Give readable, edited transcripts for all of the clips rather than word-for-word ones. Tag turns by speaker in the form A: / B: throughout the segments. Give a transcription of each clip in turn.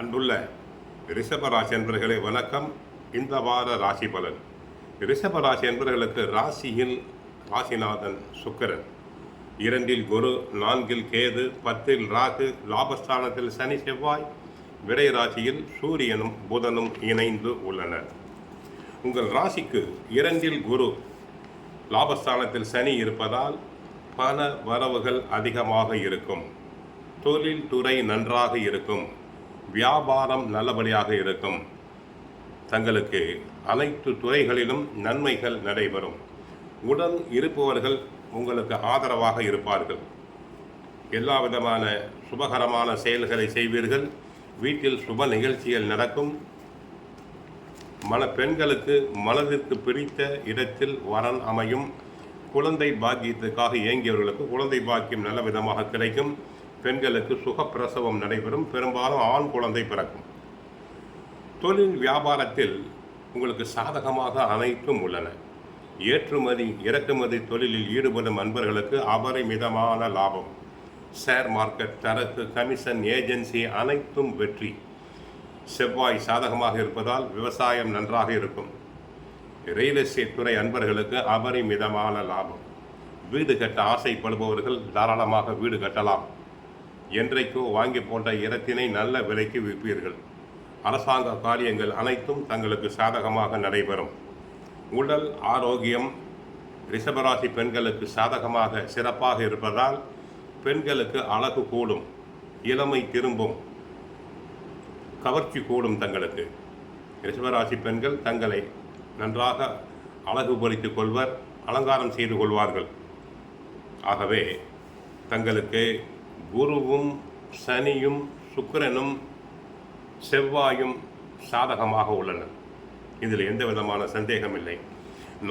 A: அன்புள்ள ரிஷபராசி என்பர்களே வணக்கம். இந்த வார ராசி பலன். ரிஷபராசி என்பர்களுக்கு ராசியில் ராசிநாதன் சுக்கிரன், 2 குரு, 4 கேது, 10 ராகு, லாபஸ்தானத்தில் சனி செவ்வாய், விரை ராசியில் சூரியனும் புதனும் இணைந்து உள்ளனர். உங்கள் ராசிக்கு 2 குரு, லாபஸ்தானத்தில் சனி இருப்பதால் பண வரவுகள் அதிகமாக இருக்கும். தொழில் துறை நன்றாக இருக்கும். வியாபாரம் நல்லபடியாக இருக்கும். தங்களுக்கு அனைத்து துறைகளிலும் நன்மைகள் நடைபெறும். உடன் இருப்பவர்கள் உங்களுக்கு ஆதரவாக இருப்பார்கள். எல்லா விதமான சுபகரமான செயல்களை செய்வீர்கள். வீட்டில் சுப நிகழ்ச்சிகள் நடக்கும். பெண்களுக்கு மனதிற்கு பிடித்த இடத்தில் வரன் அமையும். குழந்தை பாக்கியத்துக்காக இயங்கியவர்களுக்கு குழந்தை பாக்கியம் நல்ல விதமாக கிடைக்கும். பெண்களுக்கு சுகப்பிரசவம் நடைபெறும். பெரும்பாலும் ஆண் குழந்தை பிறக்கும். தொழில் வியாபாரத்தில் உங்களுக்கு சாதகமாக அனைத்தும் உள்ளன. ஏற்றுமதி இறக்குமதி தொழிலில் ஈடுபடும் அன்பர்களுக்கு அபரிமிதமான லாபம். ஷேர் மார்க்கெட், சரக்கு, கமிஷன், ஏஜென்சி அனைத்தும் வெற்றி. செவ்வாய் சாதகமாக இருப்பதால் விவசாயம் நன்றாக இருக்கும். ரியல் எஸ்டேட் துறை அன்பர்களுக்கு அபரிமிதமான லாபம். வீடு கட்ட ஆசைப்படுபவர்கள் தாராளமாக வீடு கட்டலாம். என்றைக்கோ வாங்கி போன்ற இடத்தினை நல்ல விலைக்கு விற்பீர்கள். அரசாங்க காரியங்கள் அனைத்தும் தங்களுக்கு சாதகமாக நடைபெறும். உடல் ஆரோக்கியம் ரிஷபராசி பெண்களுக்கு சாதகமாக சிறப்பாக இருப்பதால் பெண்களுக்கு அழகு கூடும், இளமை திரும்பும், கவர்ச்சி கூடும். தங்களுக்கு ரிஷபராசி பெண்கள் தங்களை நன்றாக அழகுபடுத்திக் கொள்வர், அலங்காரம் செய்து கொள்வார்கள். ஆகவே தங்களுக்கு குருவும் சனியும் சுக்கிரனும் செவ்வாயும் சாதகமாக உள்ளனர். இதில் எந்த விதமான சந்தேகம் இல்லை.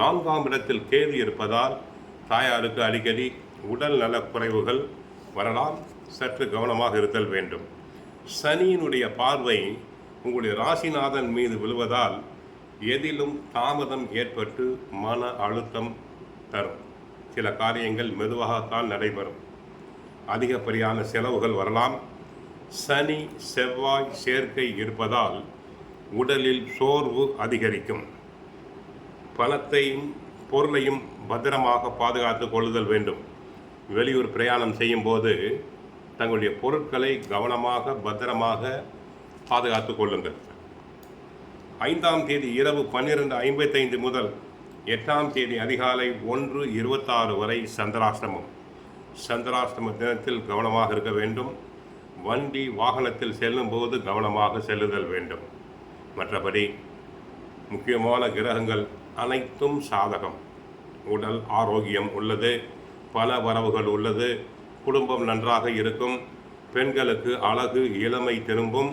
A: 4ஆம் இடத்தில் கேது இருப்பதால் தாயாருக்கு அடிக்கடி உடல் நலக்குறைவுகள் வரலாம். சற்று கவனமாக இருத்தல் வேண்டும். சனியினுடைய பார்வை உங்களுடைய ராசிநாதன் மீது விழுவதால் எதிலும் தாமதம் ஏற்பட்டு மன அழுத்தம் தரும். சில காரியங்கள் மெதுவாகத்தான் நடைபெறும். அதிகப்படியான செலவுகள் வரலாம். சனி செவ்வாய் சேர்க்கை இருப்பதால் உடலில் சோர்வு அதிகரிக்கும். பணத்தையும் பொருளையும் பத்திரமாக பாதுகாத்து கொள்ளுதல் வேண்டும். வெளியூர் பிரயாணம் செய்யும் போது தங்களுடைய பொருட்களை கவனமாக பத்திரமாக பாதுகாத்து கொள்ளுங்கள். 5ஆம் தேதி இரவு 12:55 முதல் 8ஆம் தேதி அதிகாலை 1:26 வரை சந்திராஷ்டமம். சந்திராஷ்டம தினத்தில் கவனமாக இருக்க வேண்டும். வண்டி வாகனத்தில் செல்லும் போது கவனமாக செல்லுதல் வேண்டும். மற்றபடி முக்கியமான கிரகங்கள் அனைத்தும் சாதகம். உடல் ஆரோக்கியம் உள்ளது. பல வரவுகள் உள்ளது. குடும்பம் நன்றாக இருக்கும். பெண்களுக்கு அழகு இளமை திரும்பும்.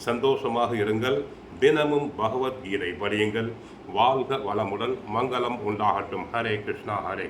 A: சந்தோஷமாக இருங்கள். தினமும் பகவத்கீதை படியுங்கள். வாழ்க வளமுடன். மங்களம் உண்டாகட்டும். ஹரே கிருஷ்ணா. ஹரே